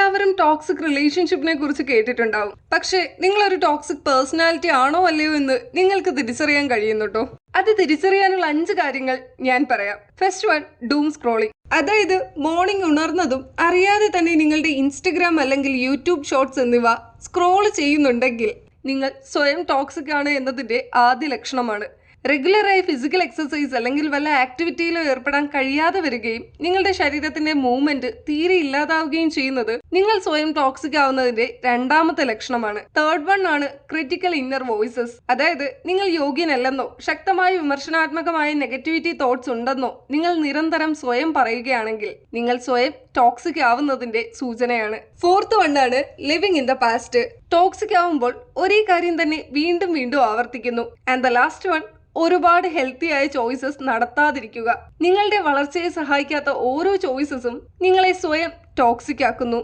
എല്ലാവരും ടോക്സിക് റിലേഷൻഷിപ്പിനെ കുറിച്ച് കേട്ടിട്ടുണ്ടാവും. പക്ഷേ നിങ്ങളൊരു ടോക്സിക് പേഴ്സണാലിറ്റി ആണോ അല്ലയോ എന്ന് നിങ്ങൾക്ക് തിരിച്ചറിയാൻ കഴിയുന്നുട്ടോ. അത് തിരിച്ചറിയാനുള്ള 5 കാര്യങ്ങൾ ഞാൻ പറയാം. First one, dome scrolling. അതായത് മോർണിംഗ് ഉണർന്നതും അറിയാതെ തന്നെ നിങ്ങളുടെ ഇൻസ്റ്റഗ്രാം അല്ലെങ്കിൽ യൂട്യൂബ് ഷോർട്സ് എന്നിവ സ്ക്രോൾ ചെയ്യുന്നുണ്ടെങ്കിൽ നിങ്ങൾ സ്വയം ടോക്സിക് ആണ് എന്നതിന്റെ ആദ്യ ലക്ഷണമാണ്. റെഗുലറായി ഫിസിക്കൽ എക്സസൈസ് അല്ലെങ്കിൽ വല്ല ആക്ടിവിറ്റിയിലോ ഏർപ്പെടാൻ കഴിയാതെ വരികയും നിങ്ങളുടെ ശരീരത്തിന്റെ മൂവ്മെന്റ് തീരെ ഇല്ലാതാവുകയും ചെയ്യുന്നത് നിങ്ങൾ സ്വയം ടോക്സിക് ആവുന്നതിന്റെ രണ്ടാമത്തെ ലക്ഷണമാണ്. തേർഡ് വൺ ആണ് ക്രിറ്റിക്കൽ ഇന്നർ വോയിസസ്. അതായത് നിങ്ങൾ യോഗ്യനല്ലെന്നോ ശക്തമായ വിമർശനാത്മകമായ നെഗറ്റിവിറ്റി തോട്ട്സ് ഉണ്ടെന്നോ നിങ്ങൾ നിരന്തരം സ്വയം പറയുകയാണെങ്കിൽ നിങ്ങൾ സ്വയം ടോക്സിക് ആവുന്നതിന്റെ സൂചനയാണ്. ഫോർത്ത് വൺ ആണ് living in the past. Toxic ആവുമ്പോൾ ഒരേ കാര്യം തന്നെ വീണ്ടും വീണ്ടും ആവർത്തിക്കുന്നു. ആൻഡ് ദ ലാസ്റ്റ് വൺ, ഒരുപാട് ഹെൽത്തി ആയ ചോയ്സസ് നടത്താതിരിക്കുക. നിങ്ങളുടെ വളർച്ചയെ സഹായിക്കാത്ത ഓരോ ചോയ്സസും നിങ്ങളെ സ്വയം ടോക്സിക് ആക്കുന്നു.